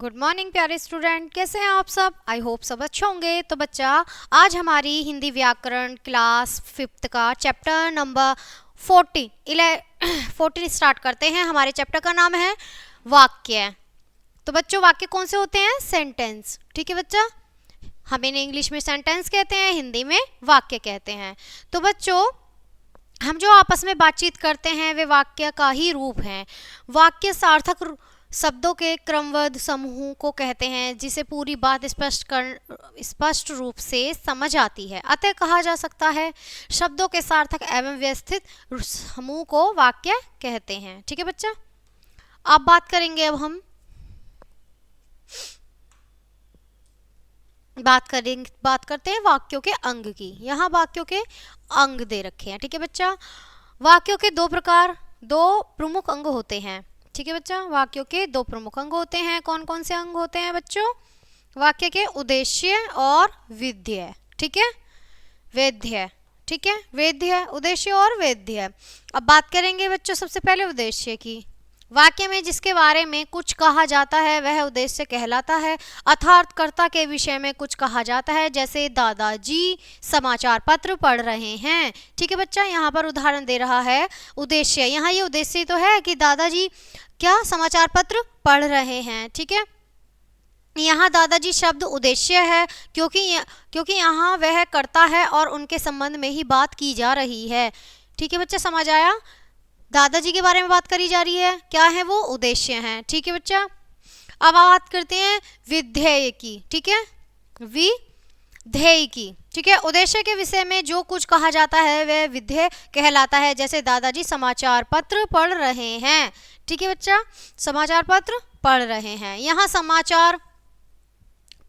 Good morning प्यारे student, कैसे हैं आप सब। आई होप सब अच्छे होंगे। तो बच्चा, आज हमारी हिंदी व्याकरण क्लास 5th का चैप्टर नंबर 14 स्टार्ट करते हैं। हमारे चैप्टर का नाम है वाक्य। तो बच्चों, वाक्य कौन से होते हैं? सेंटेंस। ठीक है बच्चा, हम इन्हें इंग्लिश में सेंटेंस कहते हैं, हिंदी में वाक्य कहते हैं। तो बच्चों, हम जो आपस में बातचीत करते हैं वे वाक्य का ही रूप हैं। वाक्य सार्थक शब्दों के क्रमबद्ध समूह को कहते हैं जिसे पूरी बात स्पष्ट रूप से समझ आती है। अतः कहा जा सकता है शब्दों के सार्थक एवं व्यवस्थित समूह को वाक्य कहते हैं। ठीक है बच्चा, अब बात करेंगे। अब हम बात करते हैं वाक्यों के अंग की। यहाँ वाक्यों के अंग दे रखे हैं। ठीक है बच्चा, वाक्यों के दो प्रमुख अंग होते हैं। ठीक है बच्चा, वाक्यों के दो प्रमुख अंग होते हैं। कौन कौन से अंग होते हैं बच्चों? वाक्य के उद्देश्य और विधेय। ठीक है, वेद्य। ठीक है, वेद्य, उद्देश्य और वेद्य। अब बात करेंगे बच्चों सबसे पहले उद्देश्य की। वाक्य में जिसके बारे में कुछ कहा जाता है वह उद्देश्य कहलाता है। अर्थात कर्ता के विषय में कुछ कहा जाता है, जैसे दादाजी समाचार पत्र पढ़ रहे हैं। ठीक है बच्चा, यहाँ पर उदाहरण दे रहा है उद्देश्य। यहाँ ये उद्देश्य तो है कि दादाजी क्या समाचार पत्र पढ़ रहे हैं। ठीक है, यहाँ दादाजी शब्द उद्देश्य है क्योंकि यहाँ वह कर्ता है और उनके संबंध में ही बात की जा रही है। ठीक है बच्चा, समझ आया? दादाजी के बारे में बात करी जा रही है, क्या है वो? उद्देश्य हैं। ठीक है बच्चा, अब बात करते हैं विधेय की। ठीक है, विधेय की। ठीक है, उद्देश्य के विषय में जो कुछ कहा जाता है वह विधेय कहलाता है, जैसे दादाजी समाचार पत्र पढ़ रहे हैं। ठीक है बच्चा, समाचार पत्र पढ़ रहे हैं। यहाँ समाचार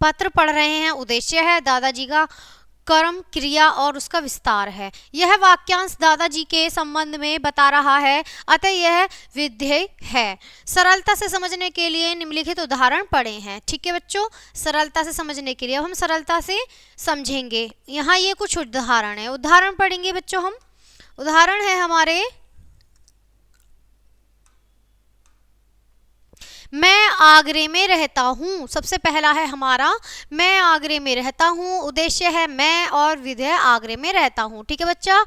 पत्र पढ़ रहे हैं उद्देश्य है, दादाजी का कर्म क्रिया और उसका विस्तार है। यह वाक्यांश दादाजी के संबंध में बता रहा है, अतः यह विधेय है। सरलता से समझने के लिए निम्नलिखित उदाहरण पढ़े हैं। ठीक है बच्चों, सरलता से समझने के लिए अब हम सरलता से समझेंगे। यहाँ ये कुछ उदाहरण है, उदाहरण पढ़ेंगे बच्चों हम। उदाहरण है हमारे, मैं आगरे में रहता हूँ। सबसे पहला है हमारा मैं आगरे में रहता हूँ, उद्देश्य है मैं और विधेय आगरे में रहता हूँ। ठीक है बच्चा,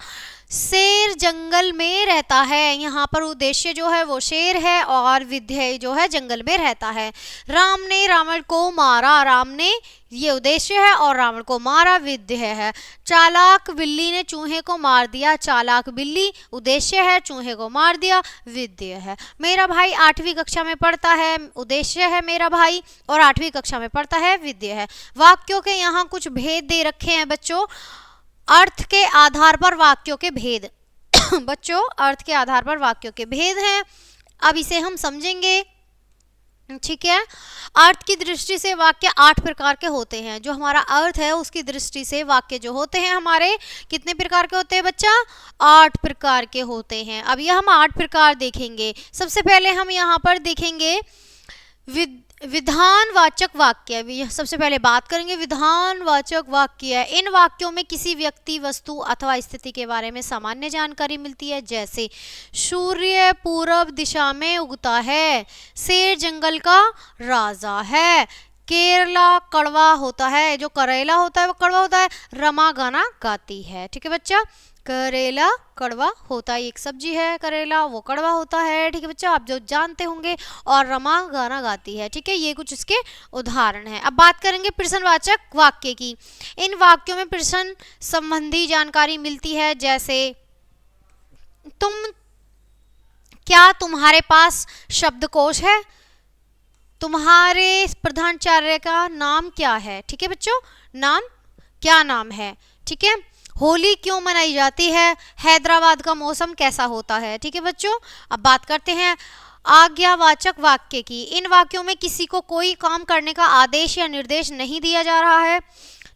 शेर जंगल में रहता है। यहाँ पर उद्देश्य जो है वो शेर है और विधेय जो है जंगल में रहता है। राम ने रावण को मारा, राम ने ये उद्देश्य है और रावण को मारा विधेय है। चालाक बिल्ली ने चूहे को मार दिया, चालाक बिल्ली उद्देश्य है, चूहे को मार दिया विधेय है। मेरा भाई 8वीं कक्षा में पढ़ता है, उद्देश्य है मेरा भाई और 8वीं कक्षा में पढ़ता है विधेय है। वाक्यों के यहाँ कुछ भेद दे रखे हैं बच्चों, अर्थ के आधार पर वाक्यों के भेद बच्चों, अर्थ के आधार पर वाक्यों के भेद हैं। अब इसे हम समझेंगे। ठीक है, अर्थ की दृष्टि से वाक्य 8 प्रकार के होते हैं। जो हमारा अर्थ है उसकी दृष्टि से वाक्य जो होते हैं हमारे कितने प्रकार के होते हैं बच्चा? 8 प्रकार के होते हैं। अब यह हम 8 प्रकार देखेंगे। सबसे पहले हम यहाँ पर देखेंगे विधानवाचक वाक्य। सबसे पहले बात करेंगे विधानवाचक वाक्य। इन वाक्यों में किसी व्यक्ति, वस्तु अथवा स्थिति के बारे में सामान्य जानकारी मिलती है, जैसे सूर्य पूर्व दिशा में उगता है, शेर जंगल का राजा है, केरला कड़वा होता है, जो करेला होता है वो कड़वा होता है, रमा गाना गाती है। ठीक है बच्चा, करेला कड़वा होता है, एक सब्जी है करेला, वो कड़वा होता है। ठीक है बच्चा, आप जो जानते होंगे। और रमा गाना गाती है। ठीक है, ये कुछ इसके उदाहरण हैं। अब बात करेंगे प्रश्नवाचक वाक्य की। इन वाक्यों में प्रश्न संबंधी जानकारी मिलती है, जैसे तुम्हारे पास शब्दकोश है, तुम्हारे प्रधानाचार्य का नाम क्या है। ठीक है बच्चों, क्या नाम है। ठीक है, होली क्यों मनाई जाती है, हैदराबाद का मौसम कैसा होता है। ठीक है बच्चों, अब बात करते हैं आज्ञावाचक वाक्य की। इन वाक्यों में किसी को कोई काम करने का आदेश या निर्देश नहीं दिया जा रहा है।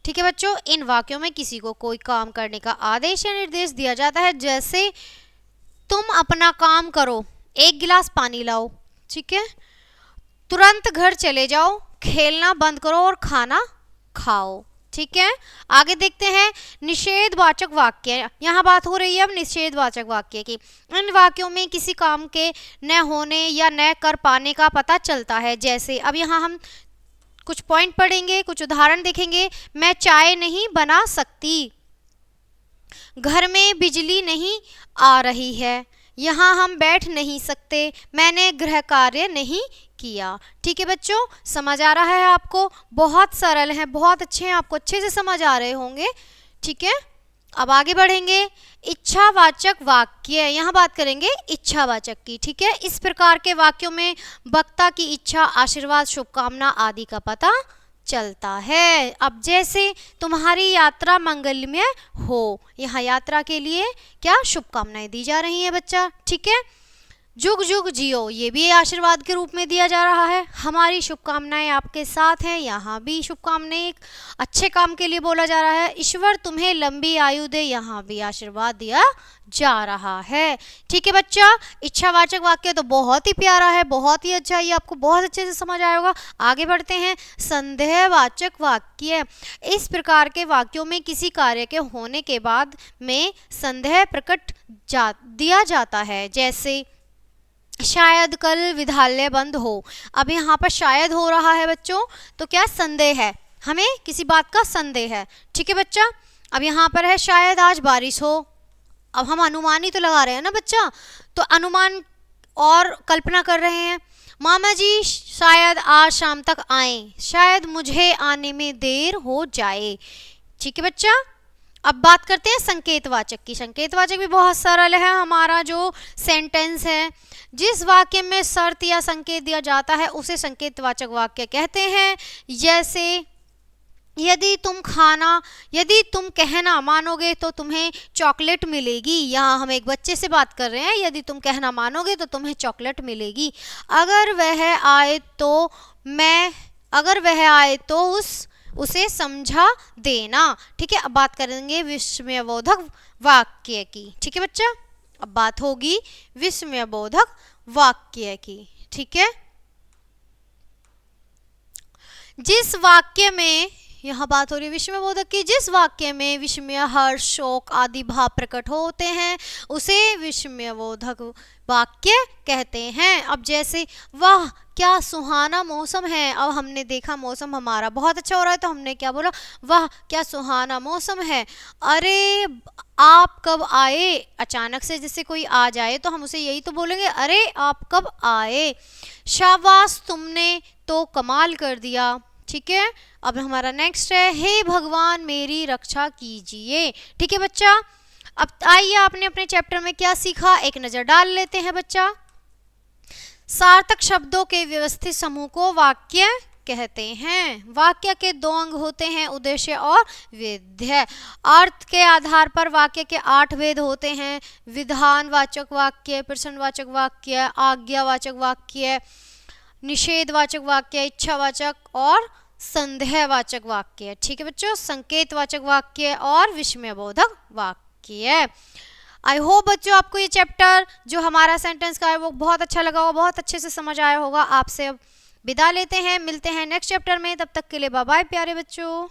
ठीक है बच्चों, इन वाक्यों में किसी को कोई काम करने का आदेश या निर्देश दिया जाता है, जैसे तुम अपना काम करो, 1 गिलास पानी लाओ। ठीक है, तुरंत घर चले जाओ, खेलना बंद करो और खाना खाओ। ठीक है, आगे देखते हैं निषेधवाचक वाक्य। यहाँ बात हो रही है अब निषेधवाचक वाक्य की। इन वाक्यों में किसी काम के न होने या न कर पाने का पता चलता है। जैसे अब यहाँ हम कुछ पॉइंट पढ़ेंगे, कुछ उदाहरण देखेंगे। मैं चाय नहीं बना सकती, घर में बिजली नहीं आ रही है, यहाँ हम बैठ नहीं सकते, मैंने गृह कार्य नहीं किया। ठीक है बच्चों, समझ आ रहा है आपको? बहुत सरल है, बहुत अच्छे हैं, आपको अच्छे से समझ आ रहे होंगे। ठीक है, अब आगे बढ़ेंगे। इच्छावाचक वाक्य, यहाँ बात करेंगे इच्छावाचक की। ठीक है, इस प्रकार के वाक्यों में वक्ता की इच्छा, आशीर्वाद, शुभकामना आदि का पता चलता है। अब जैसे तुम्हारी यात्रा मंगलमय हो, यहाँ यात्रा के लिए क्या शुभकामनाएं दी जा रही हैं बच्चा। ठीक है, जुग जुग जियो, ये भी आशीर्वाद के रूप में दिया जा रहा है। हमारी शुभकामनाएं आपके साथ हैं, यहाँ भी शुभकामनाएं एक अच्छे काम के लिए बोला जा रहा है। ईश्वर तुम्हें लंबी आयु दे, यहाँ भी आशीर्वाद दिया जा रहा है। ठीक है बच्चा, इच्छावाचक वाक्य तो बहुत ही प्यारा है, बहुत ही अच्छा, ये आपको बहुत अच्छे से समझ आया होगा। आगे बढ़ते हैं संदेहवाचक वाक्य। इस प्रकार के वाक्यों में किसी कार्य के होने के बाद में संदेह प्रकट दिया जाता है। जैसे शायद कल विद्यालय बंद हो। अब यहाँ पर शायद हो रहा है बच्चों, तो क्या संदेह है, हमें किसी बात का संदेह है। ठीक है बच्चा, अब यहाँ पर है शायद आज बारिश हो। अब हम अनुमान ही तो लगा रहे हैं ना बच्चा, तो अनुमान और कल्पना कर रहे हैं। मामा जी शायद आज शाम तक आए, शायद मुझे आने में देर हो जाए। ठीक है बच्चा, अब बात करते हैं संकेतवाचक की। संकेतवाचक भी बहुत सरल है। हमारा जो सेंटेंस है, जिस वाक्य में शर्त या संकेत दिया जाता है उसे संकेतवाचक वाक्य कहते हैं। जैसे यदि तुम कहना मानोगे तो तुम्हें चॉकलेट मिलेगी। यहाँ हम एक बच्चे से बात कर रहे हैं, यदि तुम कहना मानोगे तो तुम्हें चॉकलेट मिलेगी। अगर वह आए तो उसे समझा देना। ठीक है, अब बात करेंगे विस्मयबोधक वाक्य की। ठीक है बच्चा, अब बात होगी विस्मयबोधक वाक्य की। ठीक है, जिस वाक्य में, यहाँ बात हो रही है विस्मयबोधक की, जिस वाक्य में विस्मय, हर्ष, शोक आदि भाव प्रकट होते हैं उसे विस्मयबोधक वाक्य कहते हैं। अब जैसे वाह क्या सुहाना मौसम है। अब हमने देखा मौसम हमारा बहुत अच्छा हो रहा है, तो हमने क्या बोला, वाह क्या सुहाना मौसम है। अरे आप कब आए, अचानक से जैसे कोई आ जाए तो हम उसे यही तो बोलेंगे, अरे आप कब आए। शाबाश तुमने तो कमाल कर दिया। ठीक है, अब हमारा नेक्स्ट है, हे भगवान मेरी रक्षा कीजिए। ठीक है बच्चा, अब आइए आपने अपने चैप्टर में क्या सीखा एक नजर डाल लेते हैं बच्चा। सार्थक शब्दों के व्यवस्थित समूह को वाक्य कहते हैं। वाक्य के दो अंग होते हैं, उद्देश्य और विध्य। अर्थ के आधार पर वाक्य के 8 भेद होते हैं। विधानवाचक वाक्य, प्रश्नवाचक वाक्य, आज्ञावाचक वाक्य, निषेधवाचक वाक्य, इच्छावाचक और संदेहवाचक वाक्य। ठीक है बच्चों, संकेतवाचक वाक्य और विस्मयबोधक वाक्य। आई होप बच्चों आपको ये चैप्टर जो हमारा सेंटेंस का है वो बहुत अच्छा लगा होगा, बहुत अच्छे से समझ आया होगा। आपसे अब विदा लेते हैं, मिलते हैं नेक्स्ट चैप्टर में, तब तक के लिए बाय बाय प्यारे बच्चों।